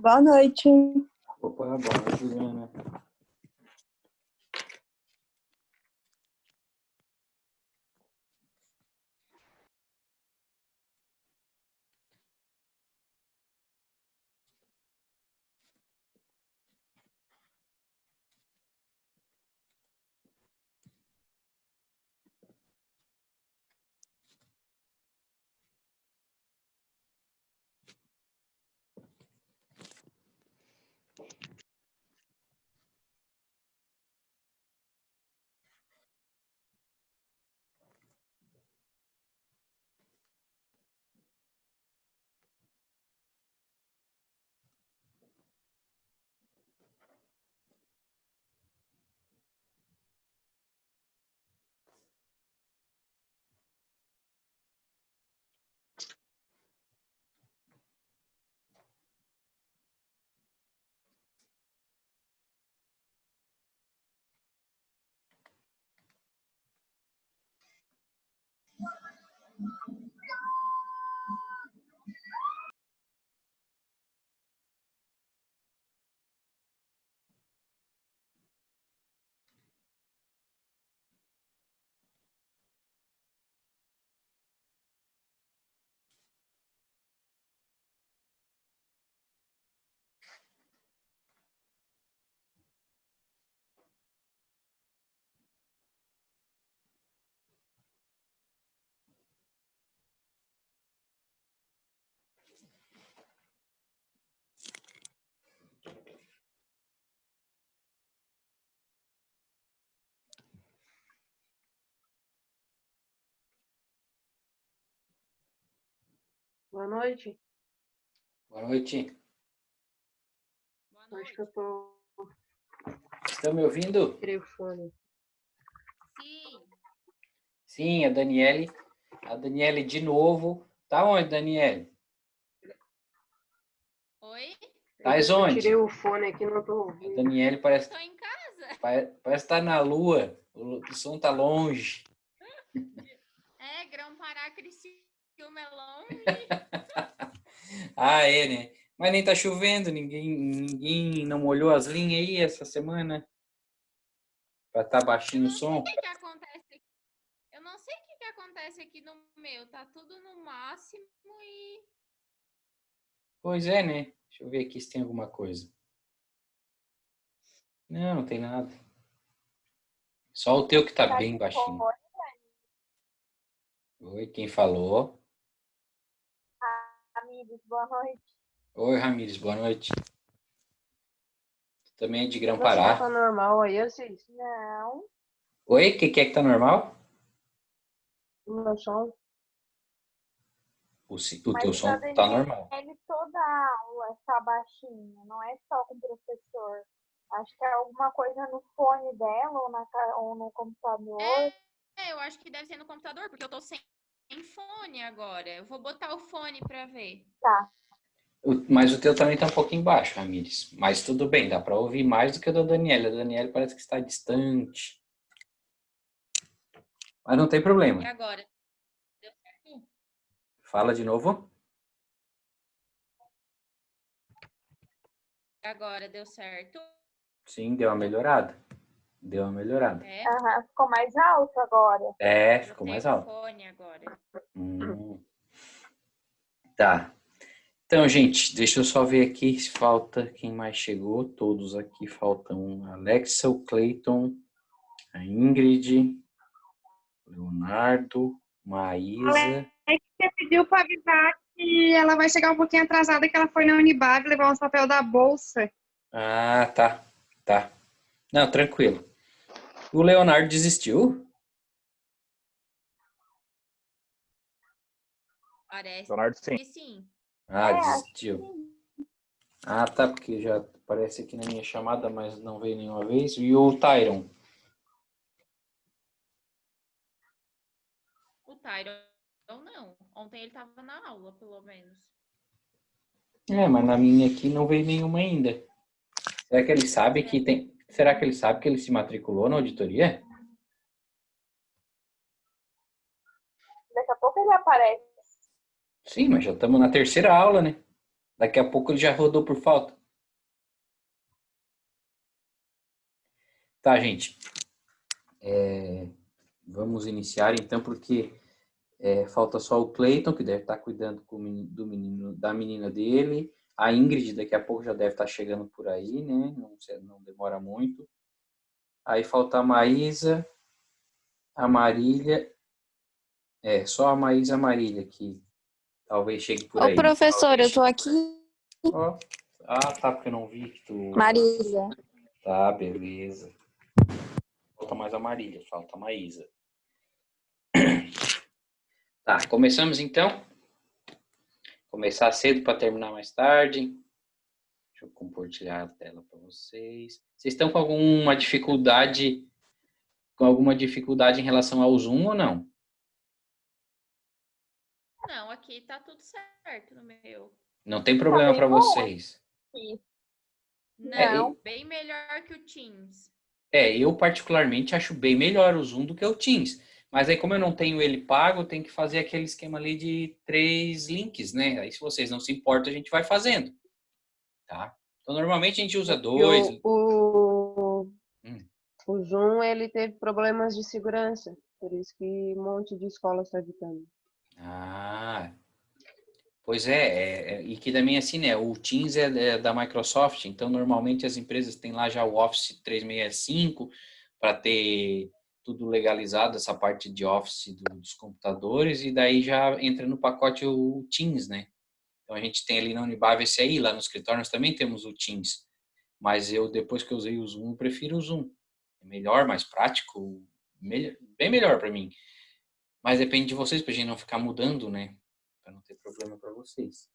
Boa noite. Opa, boa noite, Juliana. Boa noite. Boa noite. Acho que eu tô... Estão me ouvindo? Tirei o fone. Sim. Sim, a Daniele. A Daniele de novo. Tá onde, Daniele? Oi? Tais Eu onde? tirei o fone aqui, não tô A ouvindo. Daniele parece Tô em casa. parece estar na lua. O som tá longe. É, Grão-Pará, Criciúma é longe. Ah, é, né? Mas nem tá chovendo, ninguém não molhou as linhas aí essa semana? Pra tá baixinho o som? O que que acontece aqui? Eu não sei o que que acontece aqui no meu. Tá tudo no máximo e... Pois é, né? Deixa eu ver aqui se tem alguma coisa. Não, não tem nada. Só o teu que tá bem baixinho. Oi, quem falou? Amigos, boa noite. Oi, Ramires, boa noite. Tu também é de Você tá Grão-Pará. normal aí, Assis? Não, Oi, o que é que tá normal? O meu som? O mas teu a som tá Daniele normal. toda a aula tá baixinho, não é só com o professor. Acho que é alguma coisa no fone dela ou no computador. eu acho que deve ser no computador, porque eu tô sem fone agora. Eu vou botar o fone pra ver. Tá. Mas o teu também tá um pouquinho baixo, Ramires. Mas tudo bem, dá para ouvir mais do que o da Daniela. A Daniela parece que está distante. Mas não tem E problema. agora? Deu certo? Fala de novo. Agora deu certo? Sim, deu uma melhorada. Deu uma melhorada. É? Aham, ficou mais alto agora. É, ficou Botei mais o alto. fone agora. Tá. Então, gente, deixa eu só ver aqui se falta quem mais chegou. Todos aqui faltam a Alexa, o Clayton, a Ingrid, o Leonardo, Maísa. Você pediu para avisar que ela vai chegar um pouquinho atrasada, que ela foi na Unibab levar uns papel da bolsa. Ah, tá. Tá. Não, tranquilo. O Leonardo desistiu? Parece Leonardo, sim. que sim. Ah, Acho que desistiu. sim. Ah, tá, porque já aparece aqui na minha chamada, mas não veio nenhuma vez. E o Tyron? O Tyron não. Ontem ele tava na aula, pelo menos. Mas na minha aqui não veio nenhuma ainda. Será que ele sabe que tem... Será que ele sabe que ele se matriculou na auditoria? Daqui a pouco ele aparece. Sim, mas já estamos na terceira aula, né? Daqui a pouco ele já rodou por falta. Tá, gente. Vamos iniciar então, porque falta só o Cleiton, que deve estar cuidando do menino, da menina dele. A Ingrid daqui a pouco já deve estar chegando por aí, né? Não demora muito. Aí falta a Maísa, a Marília. Só a Maísa e a Marília que talvez chegue por aí. Ô, professor, eu tô aqui. Ó. Ah, tá, porque eu não vi que tu... Marília. Tá, beleza. Falta mais a Marília, falta a Maísa. Tá, começamos então. Começar cedo para terminar mais tarde. Deixa eu compartilhar a tela para vocês. Vocês estão com alguma dificuldade em relação ao Zoom ou não? Não, aqui tá tudo certo no meu. Não tem problema para vocês. Não, bem melhor que o Teams. Eu particularmente acho bem melhor o Zoom do que o Teams. Mas aí, como eu não tenho ele pago, eu tenho que fazer aquele esquema ali de 3 links, né? Aí, se vocês não se importam, a gente vai fazendo. Tá? Então, normalmente a gente usa 2. O Zoom, ele teve problemas de segurança. Por isso que um monte de escola está evitando. Ah, pois e que também assim, né? O Teams é da Microsoft, então normalmente as empresas têm lá já o Office 365 para ter tudo legalizado, essa parte de Office dos computadores, e daí já entra no pacote o Teams, né? Então a gente tem ali na Unibav esse aí, lá no escritório nós também temos o Teams, mas depois que eu usei o Zoom, eu prefiro o Zoom. É melhor, mais prático, bem melhor para mim. Mas depende de vocês, pra gente não ficar mudando, né? Pra não ter problema para vocês.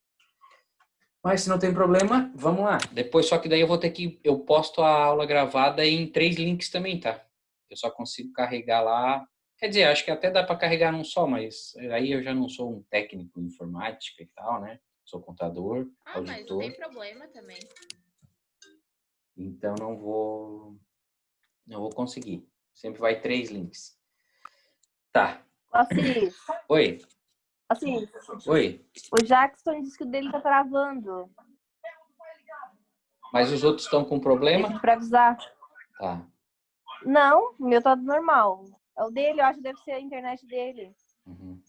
Mas se não tem problema, vamos lá. Depois, só que daí eu posto a aula gravada em 3 links também, tá? Eu só consigo carregar lá. Quer dizer, acho que até dá para carregar num só, mas aí eu já não sou um técnico em informática e tal, né? Sou contador, mas não auditor. tem problema também. Então não vou conseguir. Sempre vai 3 links. Tá. Assis, Oi. Assis, Oi. o Jackson disse que o dele tá travando. Mas os outros estão com problema? Ele pra avisar. Tá. Não, o meu tá normal. É o dele, eu acho que deve ser a internet dele. Uhum.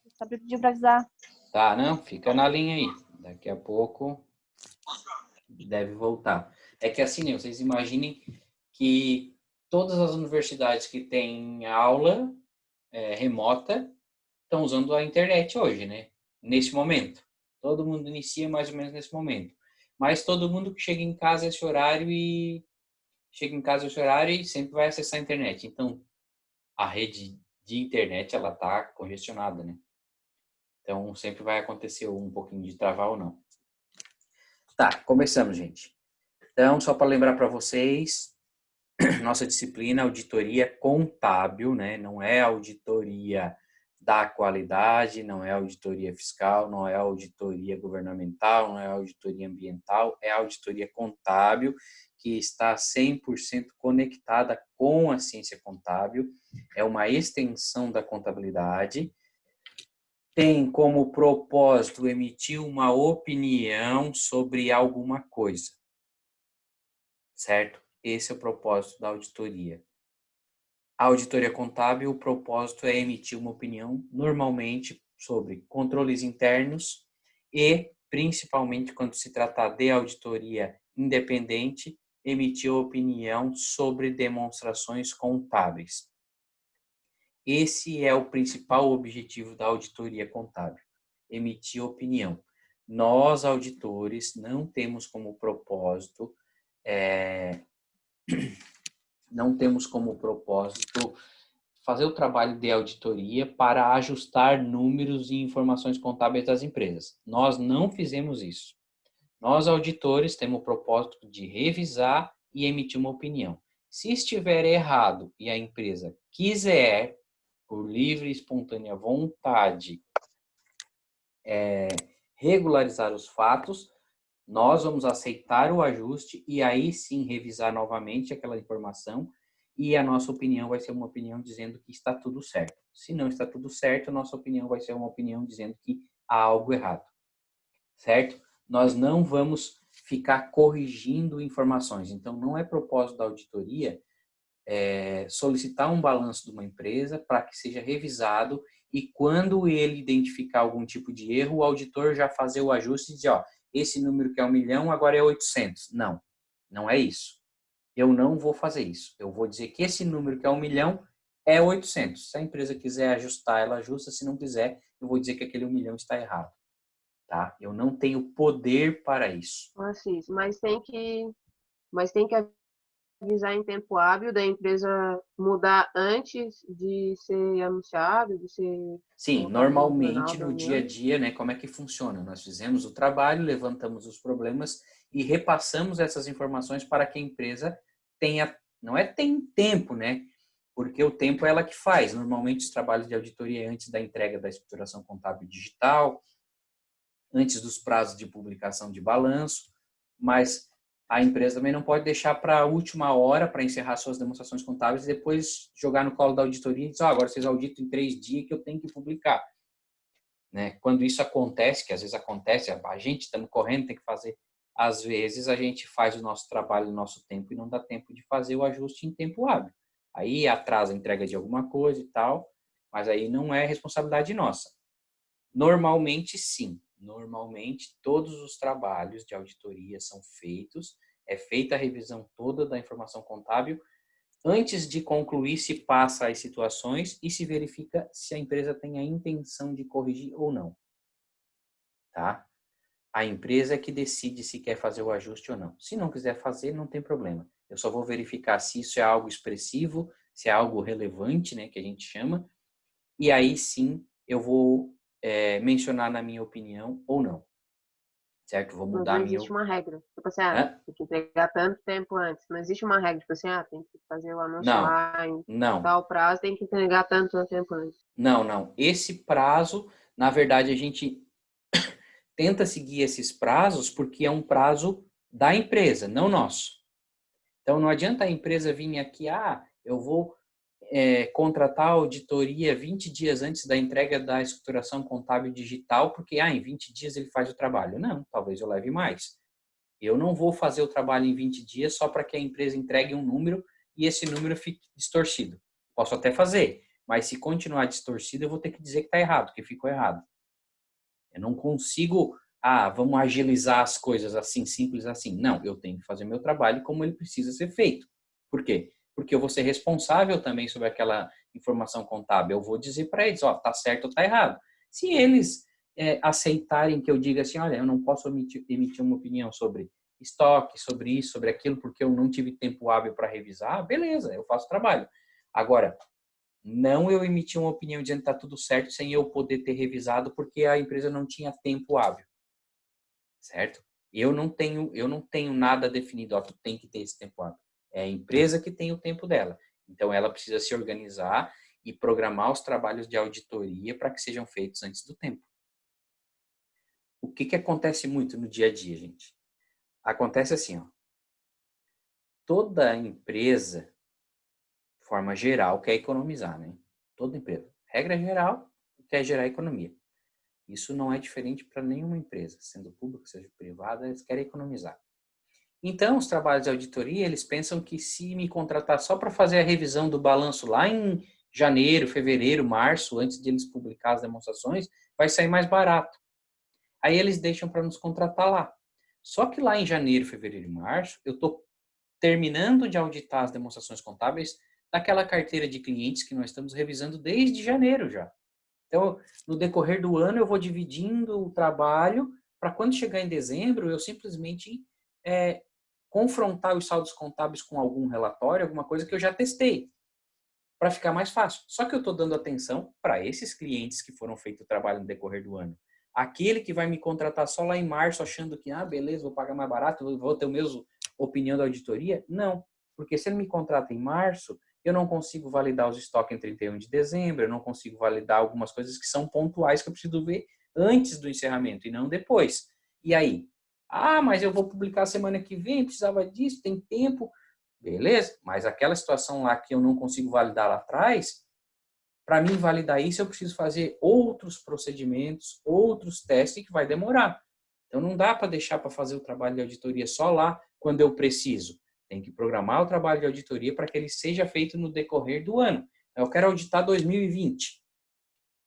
Só pediu pra avisar. Tá, não? Fica na linha aí. Daqui a pouco deve voltar. É que assim, né, vocês imaginem que todas as universidades que têm aula remota estão usando a internet hoje, né? Nesse momento. Todo mundo inicia mais ou menos nesse momento. Mas todo mundo que chega em casa esse horário e sempre vai acessar a internet. Então, a rede de internet, ela tá congestionada, né? Então, sempre vai acontecer um pouquinho de travar ou não. Tá, começamos, gente. Então, só para lembrar para vocês, nossa disciplina é auditoria contábil, né? Não é auditoria da qualidade, não é auditoria fiscal, não é auditoria governamental, não é auditoria ambiental, é auditoria contábil, que está 100% conectada com a ciência contábil, é uma extensão da contabilidade, tem como propósito emitir uma opinião sobre alguma coisa, certo? Esse é o propósito da auditoria. A auditoria contábil, o propósito é emitir uma opinião, normalmente, sobre controles internos e, principalmente, quando se tratar de auditoria independente, emitir opinião sobre demonstrações contábeis. Esse é o principal objetivo da auditoria contábil, emitir opinião. Nós, auditores, não temos como propósito fazer o trabalho de auditoria para ajustar números e informações contábeis das empresas. Nós não fizemos isso. Nós, auditores, temos o propósito de revisar e emitir uma opinião. Se estiver errado e a empresa quiser, por livre e espontânea vontade, regularizar os fatos, nós vamos aceitar o ajuste e aí sim revisar novamente aquela informação e a nossa opinião vai ser uma opinião dizendo que está tudo certo. Se não está tudo certo, a nossa opinião vai ser uma opinião dizendo que há algo errado, certo? Nós não vamos ficar corrigindo informações. Então, não é propósito da auditoria solicitar um balanço de uma empresa para que seja revisado e quando ele identificar algum tipo de erro, o auditor já fazer o ajuste e dizer, ó, esse número que é 1 milhão agora é 800. Não, não é isso. Eu não vou fazer isso. Eu vou dizer que esse número que é 1 milhão é 800. Se a empresa quiser ajustar, ela ajusta. Se não quiser, eu vou dizer que aquele 1 milhão está errado. Tá? Eu não tenho poder para isso. Assim, mas tem que avisar em tempo hábil da empresa mudar antes de ser anunciado, de ser Sim, colocado no jornal normalmente da no dia a União. dia, né, como é que funciona? Nós fizemos o trabalho, levantamos os problemas e repassamos essas informações para que a empresa tenha, não é tem tempo, né? Porque o tempo é ela que faz. Normalmente os trabalhos de auditoria é antes da entrega da escrituração contábil digital, antes dos prazos de publicação de balanço, mas a empresa também não pode deixar para a última hora para encerrar suas demonstrações contábeis e depois jogar no colo da auditoria e dizer, agora vocês auditam em 3 dias que eu tenho que publicar. Né? Quando isso acontece, que às vezes acontece, a gente estamos correndo, tem que fazer, às vezes a gente faz o nosso trabalho no nosso tempo e não dá tempo de fazer o ajuste em tempo hábil. Aí atrasa a entrega de alguma coisa e tal, mas aí não é responsabilidade nossa. Normalmente, sim. Normalmente, todos os trabalhos de auditoria são feitos, é feita a revisão toda da informação contábil. Antes de concluir, se passa as situações e se verifica se a empresa tem a intenção de corrigir ou não. Tá? A empresa é que decide se quer fazer o ajuste ou não. Se não quiser fazer, não tem problema. Eu só vou verificar se isso é algo expressivo, se é algo relevante, né, que a gente chama, e aí sim eu vou mencionar na minha opinião ou não. Certo? Vou Mas mudar não a minha... existe uma regra. Tipo assim, Hã? tem que entregar tanto tempo antes. Não existe uma regra, tipo assim, tem que fazer o anúncio Não, lá em não, tal prazo, tem que entregar tanto tempo antes. não. Esse prazo, na verdade, a gente tenta seguir esses prazos porque é um prazo da empresa, não nosso. Então, não adianta a empresa vir aqui, eu vou contratar a auditoria 20 dias antes da entrega da escrituração contábil digital, porque em 20 dias ele faz o trabalho. Não, talvez eu leve mais. Eu não vou fazer o trabalho em 20 dias só para que a empresa entregue um número e esse número fique distorcido. Posso até fazer, mas se continuar distorcido, eu vou ter que dizer que está errado, que ficou errado. Eu não consigo, vamos agilizar as coisas assim, simples assim. Não, eu tenho que fazer meu trabalho como ele precisa ser feito. Por quê? Porque eu vou ser responsável também sobre aquela informação contábil. Eu vou dizer para eles, tá certo ou tá errado. Se eles aceitarem que eu diga assim, olha, eu não posso emitir uma opinião sobre estoque, sobre isso, sobre aquilo, porque eu não tive tempo hábil para revisar, beleza, eu faço o trabalho. Agora, não eu emitir uma opinião dizendo que está tudo certo sem eu poder ter revisado porque a empresa não tinha tempo hábil, certo? Eu não tenho nada definido, tu tem que ter esse tempo hábil. É a empresa que tem o tempo dela. Então, ela precisa se organizar e programar os trabalhos de auditoria para que sejam feitos antes do tempo. O que acontece muito no dia a dia, gente? Acontece assim, toda empresa, de forma geral, quer economizar, né? Toda empresa. Regra geral, quer gerar economia. Isso não é diferente para nenhuma empresa, sendo pública, seja privada, eles querem economizar. Então, os trabalhos de auditoria, eles pensam que se me contratar só para fazer a revisão do balanço lá em janeiro, fevereiro, março, antes de eles publicar as demonstrações, vai sair mais barato. Aí eles deixam para nos contratar lá. Só que lá em janeiro, fevereiro e março, eu estou terminando de auditar as demonstrações contábeis daquela carteira de clientes que nós estamos revisando desde janeiro já. Então, no decorrer do ano, eu vou dividindo o trabalho para quando chegar em dezembro, eu simplesmente confrontar os saldos contábeis com algum relatório, alguma coisa que eu já testei, para ficar mais fácil. Só que eu estou dando atenção para esses clientes que foram feito o trabalho no decorrer do ano. Aquele que vai me contratar só lá em março, achando que, beleza, vou pagar mais barato, vou ter o mesmo opinião da auditoria? Não, porque se ele me contrata em março, eu não consigo validar os estoques em 31 de dezembro, eu não consigo validar algumas coisas que são pontuais que eu preciso ver antes do encerramento e não depois. E aí? Mas eu vou publicar semana que vem, precisava disso, tem tempo. Beleza, mas aquela situação lá que eu não consigo validar lá atrás, para mim validar isso eu preciso fazer outros procedimentos, outros testes que vai demorar. Então não dá para deixar para fazer o trabalho de auditoria só lá quando eu preciso. Tem que programar o trabalho de auditoria para que ele seja feito no decorrer do ano. Eu quero auditar 2020.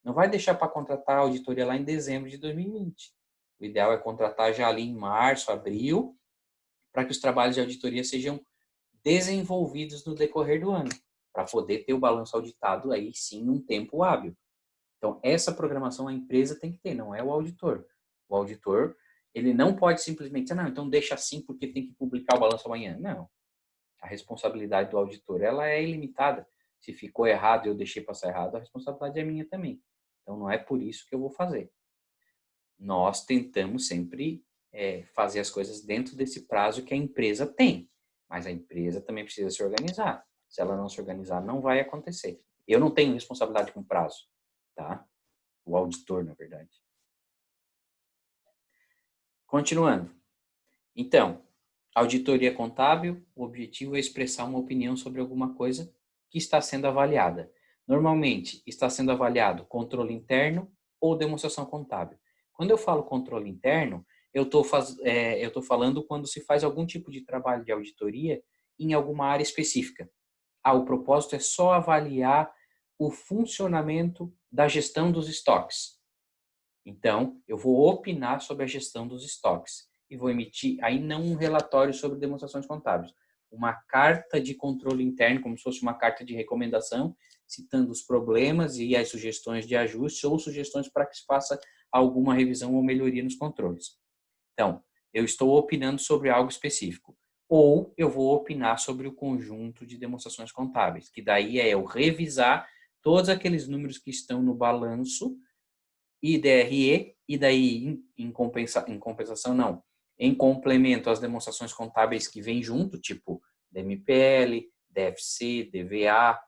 Não vai deixar para contratar a auditoria lá em dezembro de 2020. O ideal é contratar já ali em março, abril, para que os trabalhos de auditoria sejam desenvolvidos no decorrer do ano, para poder ter o balanço auditado aí sim num tempo hábil. Então, essa programação a empresa tem que ter, não é o auditor. O auditor, ele não pode simplesmente dizer, não, então deixa assim porque tem que publicar o balanço amanhã. Não. A responsabilidade do auditor, ela é ilimitada. Se ficou errado e eu deixei passar errado, a responsabilidade é minha também. Então, não é por isso que eu vou fazer. Nós tentamos sempre fazer as coisas dentro desse prazo que a empresa tem. Mas a empresa também precisa se organizar. Se ela não se organizar, não vai acontecer. Eu não tenho responsabilidade com prazo, tá? O auditor, na verdade. Continuando. Então, auditoria contábil, o objetivo é expressar uma opinião sobre alguma coisa que está sendo avaliada. Normalmente, está sendo avaliado controle interno ou demonstração contábil. Quando eu falo controle interno, eu estou falando quando se faz algum tipo de trabalho de auditoria em alguma área específica. O propósito é só avaliar o funcionamento da gestão dos estoques. Então, eu vou opinar sobre a gestão dos estoques e vou emitir, aí não um relatório sobre demonstrações contábeis, uma carta de controle interno, como se fosse uma carta de recomendação, citando os problemas e as sugestões de ajuste ou sugestões para que se faça alguma revisão ou melhoria nos controles. Então, eu estou opinando sobre algo específico. Ou eu vou opinar sobre o conjunto de demonstrações contábeis, que daí é eu revisar todos aqueles números que estão no balanço IDRE, e daí em compensação não, em complemento às demonstrações contábeis que vêm junto, tipo DMPL, DFC, DVA,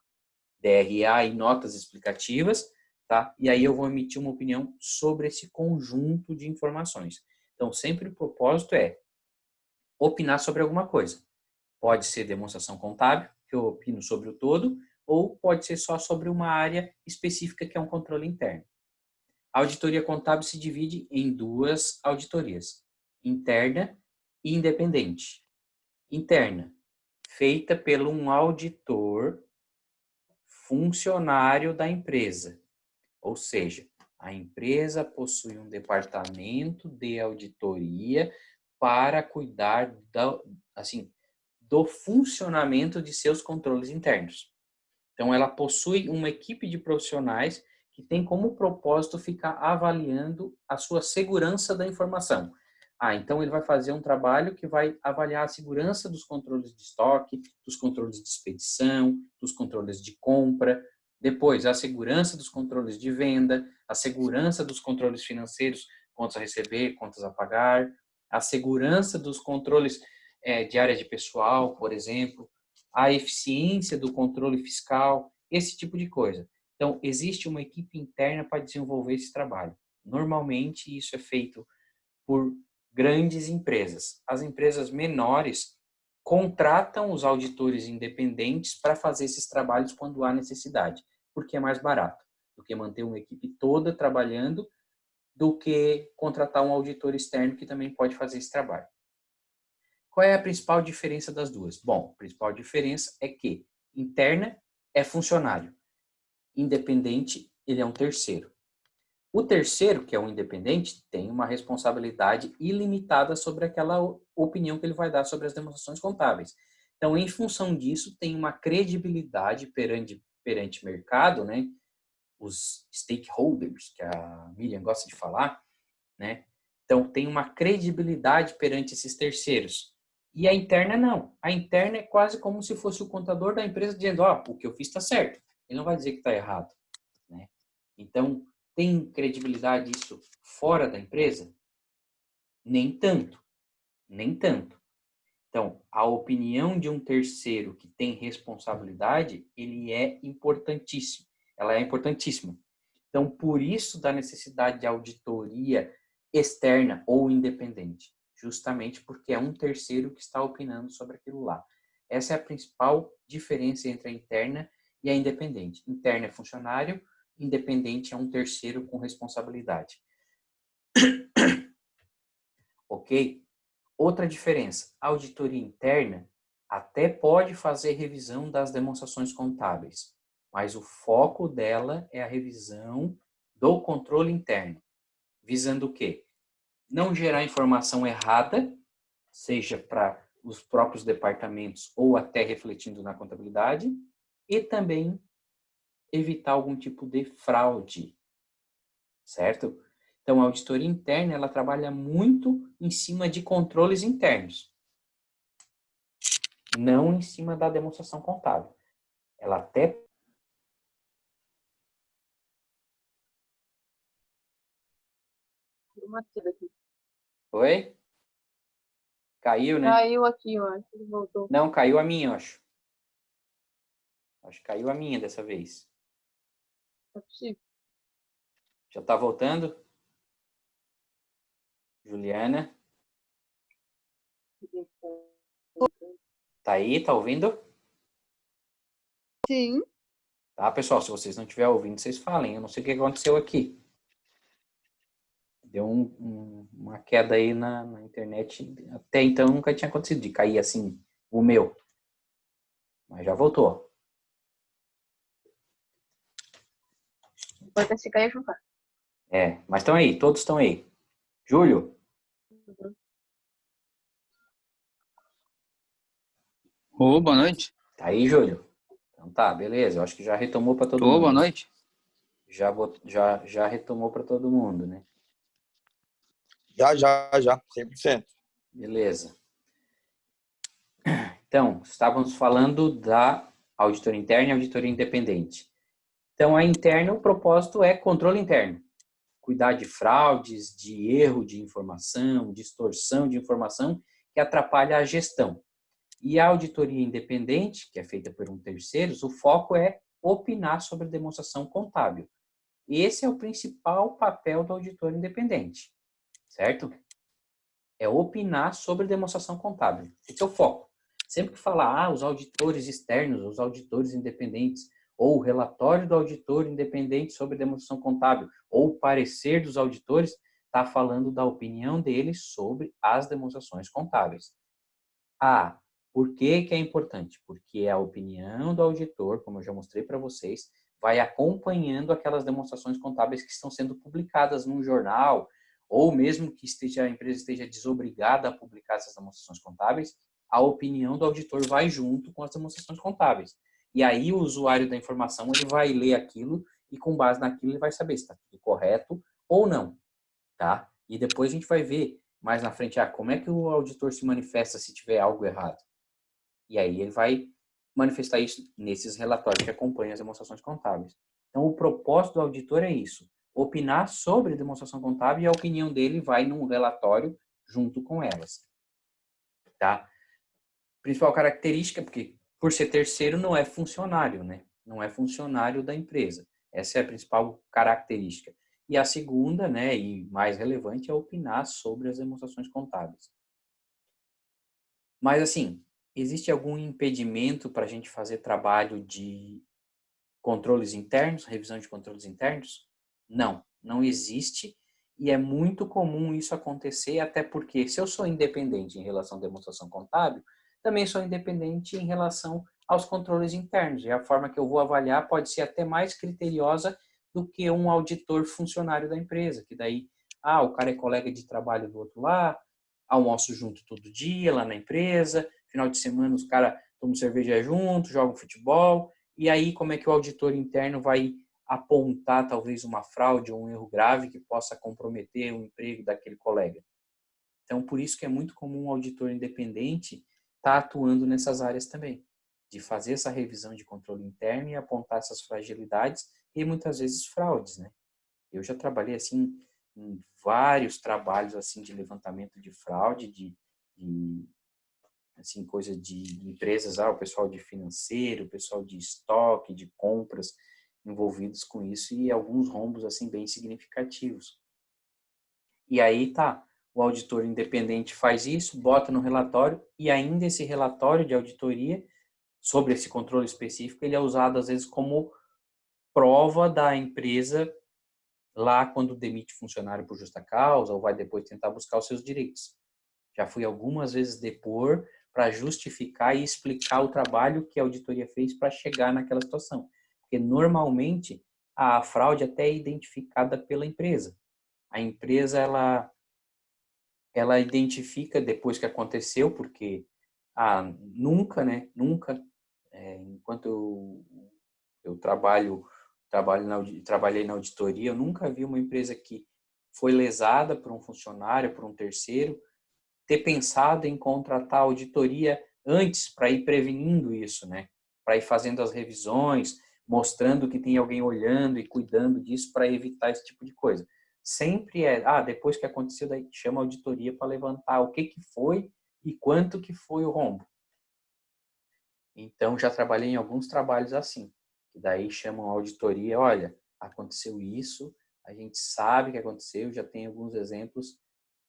DRA e notas explicativas, tá? E aí eu vou emitir uma opinião sobre esse conjunto de informações. Então, sempre o propósito é opinar sobre alguma coisa. Pode ser demonstração contábil, que eu opino sobre o todo, ou pode ser só sobre uma área específica que é um controle interno. A auditoria contábil se divide em duas auditorias, interna e independente. Interna, feita por um auditor funcionário da empresa, ou seja, a empresa possui um departamento de auditoria para cuidar do funcionamento de seus controles internos. Então, ela possui uma equipe de profissionais que tem como propósito ficar avaliando a sua segurança da informação. Então ele vai fazer um trabalho que vai avaliar a segurança dos controles de estoque, dos controles de expedição, dos controles de compra, depois a segurança dos controles de venda, a segurança dos controles financeiros, contas a receber, contas a pagar, a segurança dos controles de área de pessoal, por exemplo, a eficiência do controle fiscal, esse tipo de coisa. Então, existe uma equipe interna para desenvolver esse trabalho. Normalmente, isso é feito por grandes empresas. As empresas menores contratam os auditores independentes para fazer esses trabalhos quando há necessidade, porque é mais barato do que manter uma equipe toda trabalhando, do que contratar um auditor externo que também pode fazer esse trabalho. Qual é a principal diferença das duas? Bom, a principal diferença é que interna é funcionário, independente ele é um terceiro. O terceiro, que é um independente, tem uma responsabilidade ilimitada sobre aquela opinião que ele vai dar sobre as demonstrações contábeis. Então, em função disso, tem uma credibilidade perante mercado, né? Os stakeholders, que a Miriam gosta de falar, né? Então, tem uma credibilidade perante esses terceiros. E a interna não. A interna é quase como se fosse o contador da empresa dizendo, o que eu fiz está certo. Ele não vai dizer que está errado, né? Então, tem credibilidade isso fora da empresa? Nem tanto, nem tanto. Então, a opinião de um terceiro que tem responsabilidade, ele é importantíssimo. Ela é importantíssima. Então, por isso da necessidade de auditoria externa ou independente, justamente porque é um terceiro que está opinando sobre aquilo lá. Essa é a principal diferença entre a interna e a independente. Interna é funcionário, independente é um terceiro com responsabilidade. Ok? Outra diferença, a auditoria interna até pode fazer revisão das demonstrações contábeis, mas o foco dela é a revisão do controle interno, visando o quê? Não gerar informação errada, seja para os próprios departamentos ou até refletindo na contabilidade, e também evitar algum tipo de fraude, certo? Então, a auditoria interna, ela trabalha muito em cima de controles internos, não em cima da demonstração contábil. Ela até Uma queda aqui. Oi? Caiu, né? Caiu aqui, eu acho. Ele voltou. Não, caiu a minha, eu acho. Acho que caiu a minha dessa vez. É possível. Já tá voltando? Juliana? Tá aí? Tá ouvindo? Sim. Tá, pessoal? Se vocês não estiverem ouvindo, vocês falem. Eu não sei o que aconteceu aqui. Deu uma queda aí na internet. Até então nunca tinha acontecido de cair assim o meu. Mas já voltou. Pode até se cair e juntar. É, mas estão aí, todos estão aí. Júlio? Ô, boa noite. Tá aí, Júlio? Então tá, beleza. Eu acho que já retomou para todo Ô, mundo. boa noite. Já retomou para todo mundo, né? Já, 100%. Beleza. Então, estávamos falando da auditoria interna e auditoria independente. Então, a interna, o propósito é controle interno. Cuidar de fraudes, de erro de informação, distorção de informação que atrapalha a gestão. E a auditoria independente, que é feita por um terceiro, o foco é opinar sobre a demonstração contábil. Esse é o principal papel do auditor independente, certo? É opinar sobre demonstração contábil. Esse é o foco. Sempre que falar, os auditores externos, os auditores independentes, ou o relatório do auditor independente sobre demonstração contábil, ou o parecer dos auditores, está falando da opinião deles sobre as demonstrações contábeis. Ah, por que que é importante? Porque a opinião do auditor, como eu já mostrei para vocês, vai acompanhando aquelas demonstrações contábeis que estão sendo publicadas num jornal, ou mesmo que a empresa esteja desobrigada a publicar essas demonstrações contábeis, a opinião do auditor vai junto com as demonstrações contábeis. E aí o usuário da informação ele vai ler aquilo e com base naquilo ele vai saber se está tudo correto ou não, tá? E depois a gente vai ver mais na frente, como é que o auditor se manifesta se tiver algo errado? E aí ele vai manifestar isso nesses relatórios que acompanham as demonstrações contábeis. Então, o propósito do auditor é isso, opinar sobre a demonstração contábil e a opinião dele vai num relatório junto com elas. Tá? Principal característica, porque por ser terceiro não é funcionário, né? Não é funcionário da empresa. Essa é a principal característica. E a segunda, né, e mais relevante, é opinar sobre as demonstrações contábeis. Mas, assim, existe algum impedimento para a gente fazer trabalho de controles internos, revisão de controles internos? Não, não existe. E é muito comum isso acontecer, até porque se eu sou independente em relação à demonstração contábil, também sou independente em relação aos controles internos. E a forma que eu vou avaliar pode ser até mais criteriosa do que um auditor funcionário da empresa, que daí, o cara é colega de trabalho do outro lá, almoço junto todo dia lá na empresa, final de semana os caras tomam cerveja junto, jogam futebol, e aí como é que o auditor interno vai apontar talvez uma fraude ou um erro grave que possa comprometer o emprego daquele colega? Então, por isso que é muito comum o auditor independente estar atuando nessas áreas também, de fazer essa revisão de controle interno e apontar essas fragilidades e muitas vezes fraudes, né? Eu já trabalhei assim em vários trabalhos assim de levantamento de fraude, assim, coisa de empresas, o pessoal de financeiro, o pessoal de estoque, de compras envolvidos com isso e alguns rombos assim bem significativos. E aí o auditor independente faz isso, bota no relatório e ainda esse relatório de auditoria sobre esse controle específico, ele é usado às vezes como prova da empresa lá quando demite funcionário por justa causa ou vai depois tentar buscar os seus direitos. Já fui algumas vezes depor para justificar e explicar o trabalho que a auditoria fez para chegar naquela situação. Porque normalmente a fraude até é identificada pela empresa. A empresa ela identifica depois que aconteceu, porque nunca, enquanto eu trabalhei na auditoria, eu nunca vi uma empresa que foi lesada por um funcionário, por um terceiro, ter pensado em contratar auditoria antes para ir prevenindo isso, né? Para ir fazendo as revisões, mostrando que tem alguém olhando e cuidando disso para evitar esse tipo de coisa. Sempre depois que aconteceu, daí chama a auditoria para levantar o que foi e quanto que foi o rombo. Então, já trabalhei em alguns trabalhos assim, que daí chamam a auditoria, olha, aconteceu isso, a gente sabe que aconteceu, já tem alguns exemplos,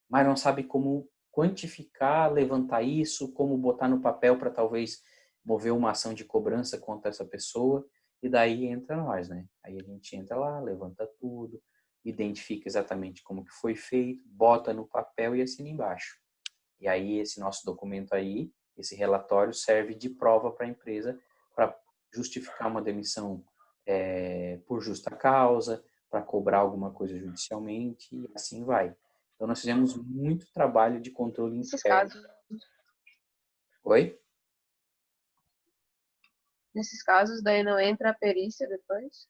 mas não sabe como quantificar, levantar isso, como botar no papel para talvez mover uma ação de cobrança contra essa pessoa, e daí entra nós, né? Aí a gente entra lá, levanta tudo, identifica exatamente como que foi feito, bota no papel e assina embaixo. E aí esse nosso documento aí, esse relatório serve de prova para a empresa para justificar uma demissão por justa causa, para cobrar alguma coisa judicialmente e assim vai. Então nós fizemos muito trabalho de controle Nesses interno. casos, Oi? nesses casos, daí não entra a perícia depois?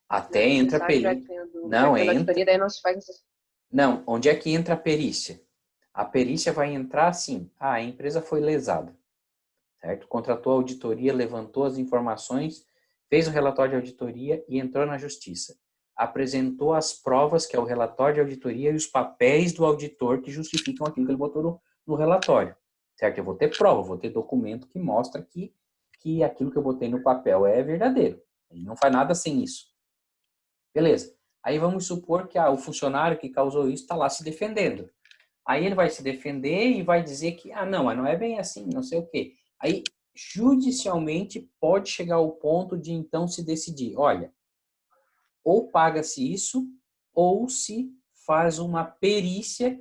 Até Não, entra a necessário, já perícia. que tem Não, a entra. auditoria, daí não se faz essas... Não, onde é que entra a perícia? A perícia vai entrar assim, a empresa foi lesada, certo? Contratou a auditoria, levantou as informações, fez o relatório de auditoria e entrou na justiça. Apresentou as provas, que é o relatório de auditoria, e os papéis do auditor que justificam aquilo que ele botou no relatório, certo? Eu vou ter prova, vou ter documento que mostra que aquilo que eu botei no papel é verdadeiro. Ele não faz nada sem isso. Beleza. Aí vamos supor que o funcionário que causou isso está lá se defendendo. Aí ele vai se defender e vai dizer que, não, mas não é bem assim, não sei o quê. Aí, judicialmente, pode chegar ao ponto de, então, se decidir, olha, ou paga-se isso, ou se faz uma perícia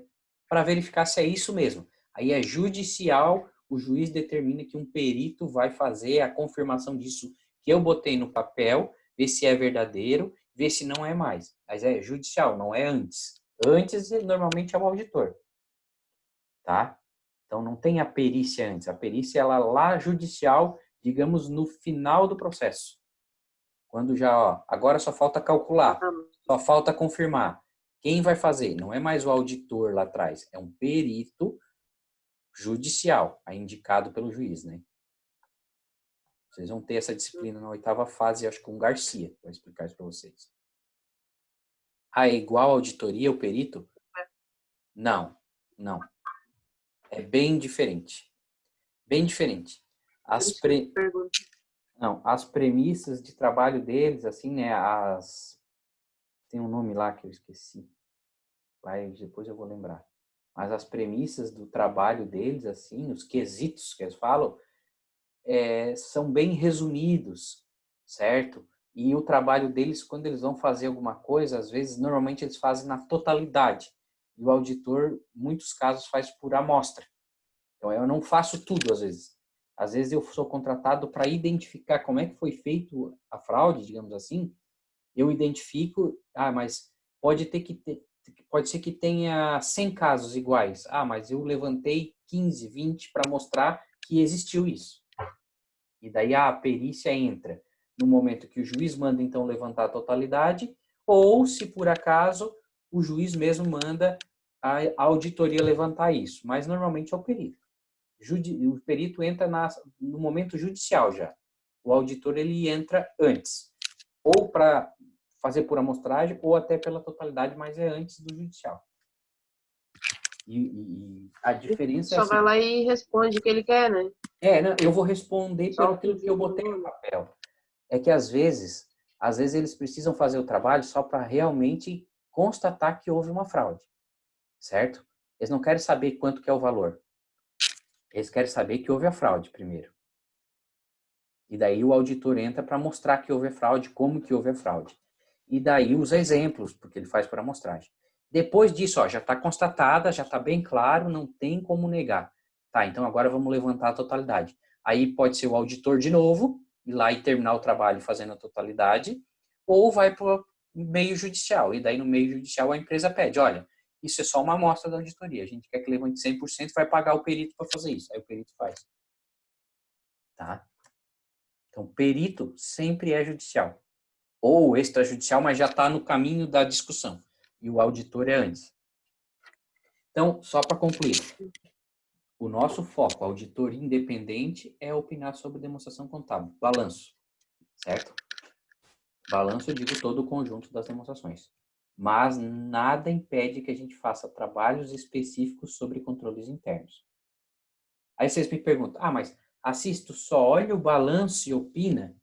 para verificar se é isso mesmo. Aí é judicial, o juiz determina que um perito vai fazer a confirmação disso que eu botei no papel, ver se é verdadeiro, ver se não é mais. Mas é judicial, não é antes. Antes, normalmente, é o auditor. Tá? Então, não tem a perícia antes. A perícia, ela lá judicial, digamos, no final do processo. Quando já, agora só falta calcular, só falta confirmar. Quem vai fazer? Não é mais o auditor lá atrás, é um perito judicial, aí indicado pelo juiz, né? Vocês vão ter essa disciplina na 8ª fase, acho que com Garcia, vou explicar isso para vocês. É igual a auditoria, o perito? Não, não. É bem diferente. Bem diferente. As premissas de trabalho deles, assim, né? Tem um nome lá que eu esqueci. Depois eu vou lembrar. Mas as premissas do trabalho deles, assim, os quesitos que eles falam, são bem resumidos, certo? E o trabalho deles, quando eles vão fazer alguma coisa, às vezes, normalmente eles fazem na totalidade. E o auditor, em muitos casos, faz por amostra. Então, eu não faço tudo, às vezes. Às vezes, eu sou contratado para identificar como é que foi feito a fraude, digamos assim. Eu identifico, mas pode ser que tenha 100 casos iguais. Mas eu levantei 15, 20 para mostrar que existiu isso. E daí a perícia entra no momento que o juiz manda, então, levantar a totalidade, ou, se por acaso, o juiz mesmo manda a auditoria levantar isso. Mas, normalmente, é o perito. O perito entra no momento judicial já. O auditor, ele entra antes. Ou para fazer por amostragem ou até pela totalidade, mas é antes do judicial. E a diferença é Só assim, vai lá e responde o que ele quer, né? não, eu vou responder Só pelo o que aquilo que eu botei no papel. É que às vezes eles precisam fazer o trabalho só para realmente constatar que houve uma fraude, certo? Eles não querem saber quanto que é o valor. Eles querem saber que houve a fraude primeiro. E daí o auditor entra para mostrar que houve a fraude, como que houve a fraude. E daí usa exemplos, porque ele faz por amostragem. Depois disso, ó, já está constatada, já está bem claro, não tem como negar. Tá, então agora vamos levantar a totalidade. Aí pode ser o auditor de novo, ir lá e terminar o trabalho fazendo a totalidade, ou vai para o meio judicial. E daí no meio judicial a empresa pede, olha, isso é só uma amostra da auditoria, a gente quer que levante 100%, vai pagar o perito para fazer isso. Aí o perito faz. Tá? Então, perito sempre é judicial. Ou extrajudicial, mas já está no caminho da discussão. E o auditor é antes. Então, só para concluir. O nosso foco, auditor independente, é opinar sobre demonstração contábil. Balanço. Certo? Balanço, eu digo todo o conjunto das demonstrações. Mas nada impede que a gente faça trabalhos específicos sobre controles internos. Aí vocês me perguntam, mas assisto, só olha o balanço e opina?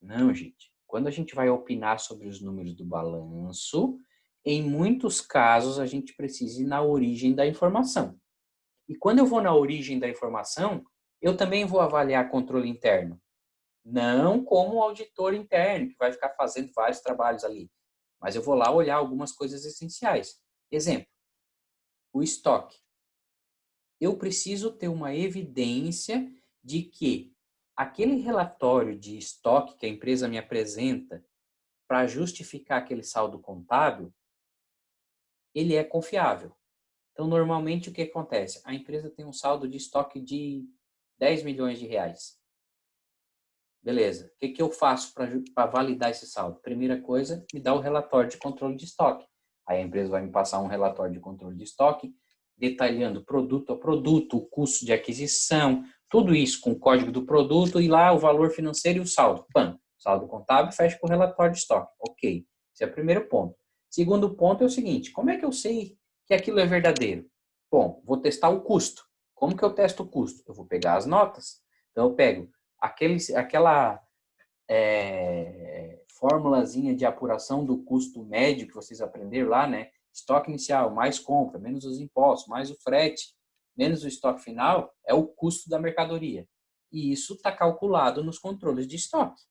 Não, gente. Quando a gente vai opinar sobre os números do balanço, em muitos casos a gente precisa ir na origem da informação. E quando eu vou na origem da informação, eu também vou avaliar controle interno. Não como auditor interno, que vai ficar fazendo vários trabalhos ali. Mas eu vou lá olhar algumas coisas essenciais. Exemplo, o estoque. Eu preciso ter uma evidência de que aquele relatório de estoque que a empresa me apresenta para justificar aquele saldo contábil, ele é confiável. Então, normalmente, o que acontece? A empresa tem um saldo de estoque de 10 milhões de reais. Beleza. O que eu faço para validar esse saldo? Primeira coisa, me dá o relatório de controle de estoque. Aí a empresa vai me passar um relatório de controle de estoque, detalhando produto a produto, o custo de aquisição, tudo isso com o código do produto e lá o valor financeiro e o saldo. Pam, saldo contábil, fecha com o relatório de estoque. Ok, esse é o primeiro ponto. Segundo ponto é o seguinte, como é que eu sei que aquilo é verdadeiro? Bom, vou testar o custo. Como que eu testo o custo? Eu vou pegar as notas. Então eu pego aquela formulazinha de apuração do custo médio que vocês aprenderam lá, né? Estoque inicial, mais compra, menos os impostos, mais o frete, menos o estoque final, é o custo da mercadoria. E isso está calculado nos controles de estoque.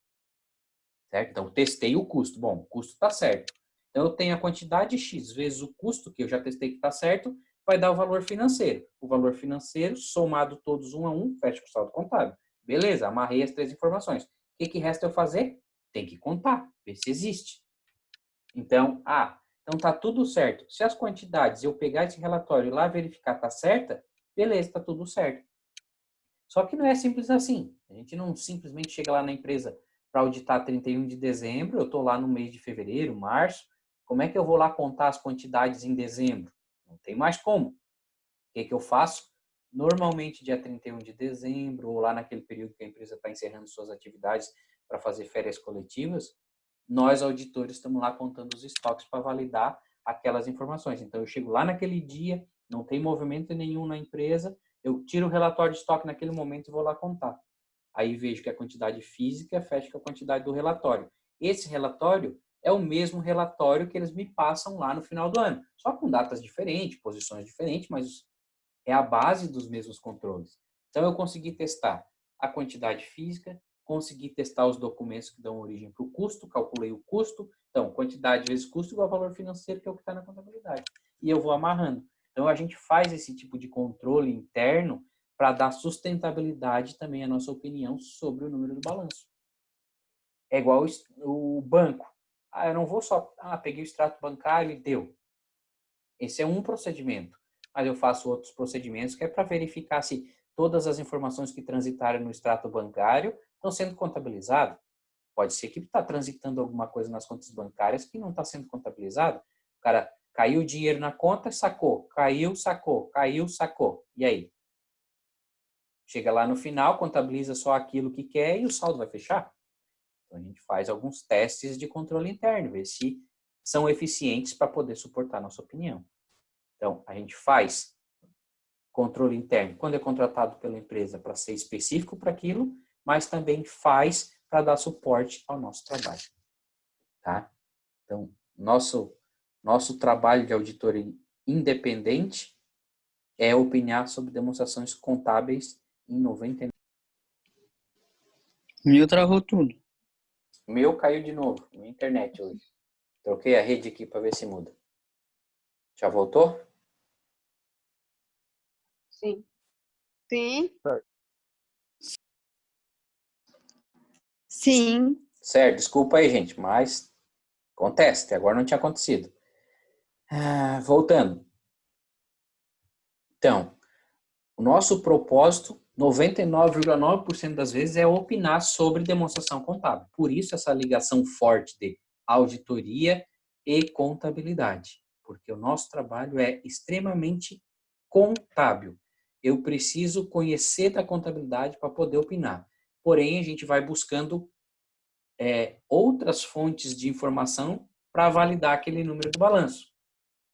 Certo? Então, testei o custo. Bom, o custo está certo. Então, eu tenho a quantidade X vezes o custo, que eu já testei que está certo, vai dar o valor financeiro. O valor financeiro, somado todos um a um, fecha com o saldo contábil. Beleza, amarrei as 3 informações. O que resta eu fazer? Tem que contar, ver se existe. Então, então tá tudo certo. Se as quantidades eu pegar esse relatório e lá verificar tá certa, beleza, tá tudo certo. Só que não é simples assim. A gente não simplesmente chega lá na empresa para auditar 31 de dezembro, eu estou lá no mês de fevereiro, março, como é que eu vou lá contar as quantidades em dezembro? Não tem mais como. O que eu faço? Normalmente, dia 31 de dezembro, ou lá naquele período que a empresa está encerrando suas atividades para fazer férias coletivas, nós, auditores, estamos lá contando os estoques para validar aquelas informações. Então, eu chego lá naquele dia, não tem movimento nenhum na empresa, eu tiro o relatório de estoque naquele momento e vou lá contar. Aí vejo que a quantidade física fecha com a quantidade do relatório. Esse relatório é o mesmo relatório que eles me passam lá no final do ano, só com datas diferentes, posições diferentes, mas é a base dos mesmos controles. Então, eu consegui testar a quantidade física, consegui testar os documentos que dão origem para o custo, calculei o custo. Então, quantidade vezes custo igual ao valor financeiro, que é o que está na contabilidade. E eu vou amarrando. Então, a gente faz esse tipo de controle interno para dar sustentabilidade também à nossa opinião sobre o número do balanço. É igual o banco. Eu não vou só, peguei o extrato bancário e deu. Esse é um procedimento. Mas eu faço outros procedimentos que é para verificar se todas as informações que transitaram no extrato bancário estão sendo contabilizadas. Pode ser que está transitando alguma coisa nas contas bancárias que não está sendo contabilizado. O cara caiu o dinheiro na conta, sacou. Caiu, sacou. Caiu, sacou. E aí? Chega lá no final, contabiliza só aquilo que quer e o saldo vai fechar. Então, a gente faz alguns testes de controle interno, ver se são eficientes para poder suportar a nossa opinião. Então, a gente faz controle interno quando é contratado pela empresa para ser específico para aquilo, mas também faz para dar suporte ao nosso trabalho. Tá? Então, nosso trabalho de auditoria independente é opinar sobre demonstrações contábeis em 99%. O meu travou tudo. O meu caiu de novo, na internet hoje. Troquei a rede aqui para ver se muda. Já voltou? Sim. Sim. Sim. Certo, desculpa aí, gente, mas acontece, até agora não tinha acontecido. Voltando. Então, o nosso propósito, 99,9% das vezes, é opinar sobre demonstração contábil. Por isso, essa ligação forte de auditoria e contabilidade. Porque o nosso trabalho é extremamente contábil. Eu preciso conhecer da contabilidade para poder opinar. Porém, a gente vai buscando outras fontes de informação para validar aquele número do balanço.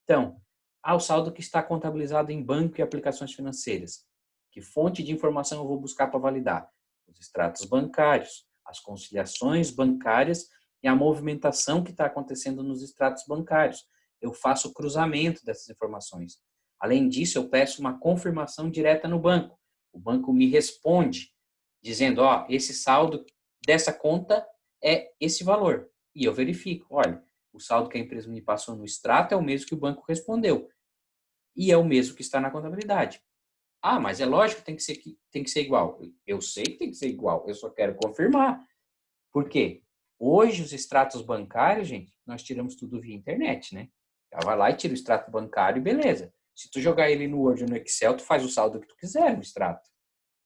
Então, o saldo que está contabilizado em banco e aplicações financeiras. Que fonte de informação eu vou buscar para validar? Os extratos bancários, as conciliações bancárias e a movimentação que está acontecendo nos extratos bancários. Eu faço o cruzamento dessas informações. Além disso, eu peço uma confirmação direta no banco. O banco me responde dizendo, esse saldo dessa conta é esse valor. E eu verifico, olha, o saldo que a empresa me passou no extrato é o mesmo que o banco respondeu. E é o mesmo que está na contabilidade. Mas é lógico que tem que ser igual. Eu sei que tem que ser igual, eu só quero confirmar. Por quê? Hoje, os extratos bancários, gente, nós tiramos tudo via internet, né? Já vai lá e tira o extrato bancário e beleza. Se tu jogar ele no Word ou no Excel, tu faz o saldo que tu quiser no extrato.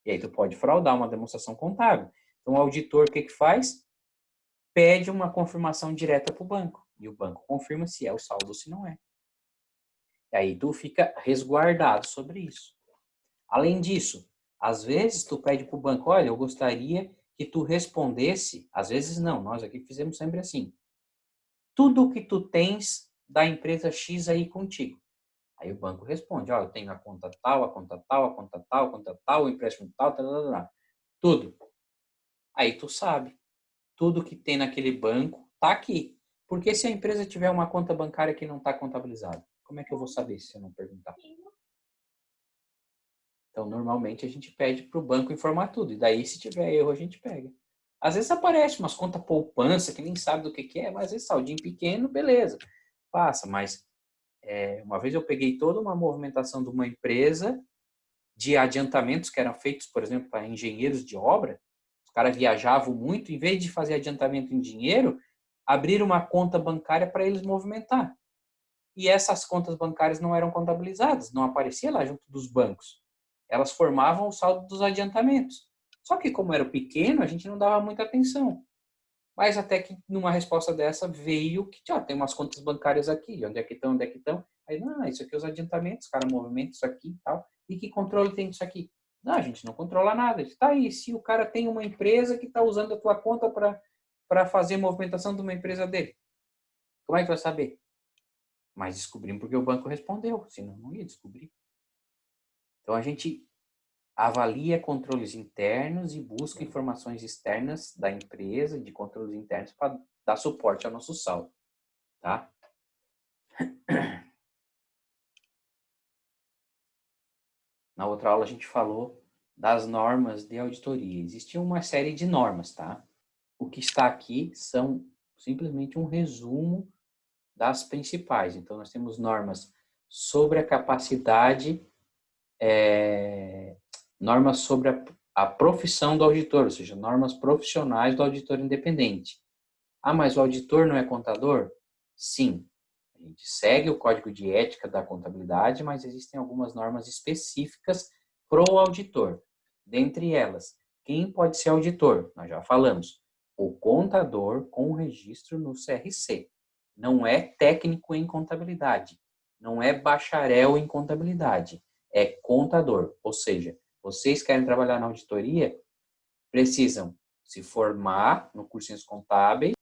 E aí tu pode fraudar uma demonstração contábil. Então, o auditor, o que faz? Pede uma confirmação direta para o banco. E o banco confirma se é o saldo ou se não é. E aí tu fica resguardado sobre isso. Além disso, às vezes tu pede para o banco, olha, eu gostaria que tu respondesse, às vezes não, nós aqui fizemos sempre assim, tudo o que tu tens da empresa X aí contigo. Aí o banco responde, eu tenho a conta tal, a conta tal, a conta tal, a conta tal, o empréstimo tal, tudo. Aí tu sabe, tudo que tem naquele banco tá aqui. Porque se a empresa tiver uma conta bancária que não está contabilizada, como é que eu vou saber se eu não perguntar? Então, normalmente, a gente pede para o banco informar tudo. E daí, se tiver erro, a gente pega. Às vezes aparece umas contas poupança, que nem sabe do que é, mas às vezes saldinho pequeno, beleza. Passa, mas uma vez eu peguei toda uma movimentação de uma empresa de adiantamentos que eram feitos, por exemplo, para engenheiros de obra. Os caras viajavam muito, em vez de fazer adiantamento em dinheiro, abriram uma conta bancária para eles movimentar. E essas contas bancárias não eram contabilizadas, não aparecia lá junto dos bancos. Elas formavam o saldo dos adiantamentos. Só que como era pequeno, a gente não dava muita atenção. Mas até que numa resposta dessa veio que tem umas contas bancárias aqui, onde é que estão? Aí, isso aqui é os adiantamentos, cara, movimento isso aqui e tal. E que controle tem disso aqui? Não, a gente não controla nada. Está aí, se o cara tem uma empresa que está usando a tua conta para fazer movimentação de uma empresa dele, como é que vai saber? Mas descobrimos porque o banco respondeu, senão não ia descobrir. Então, a gente avalia controles internos e busca informações externas da empresa, de controles internos, para dar suporte ao nosso saldo. Tá? Na outra aula, a gente falou das normas de auditoria. Existe uma série de normas, tá? O que está aqui são simplesmente um resumo das principais. Então, nós temos normas sobre a capacidade, normas sobre a profissão do auditor, ou seja, normas profissionais do auditor independente. Mas o auditor não é contador? Sim. A gente segue o código de ética da contabilidade, mas existem algumas normas específicas para o auditor. Dentre elas, quem pode ser auditor? Nós já falamos. O contador com registro no CRC. Não é técnico em contabilidade. Não é bacharel em contabilidade. É contador. Ou seja, vocês querem trabalhar na auditoria, precisam se formar no curso de Ciências Contábeis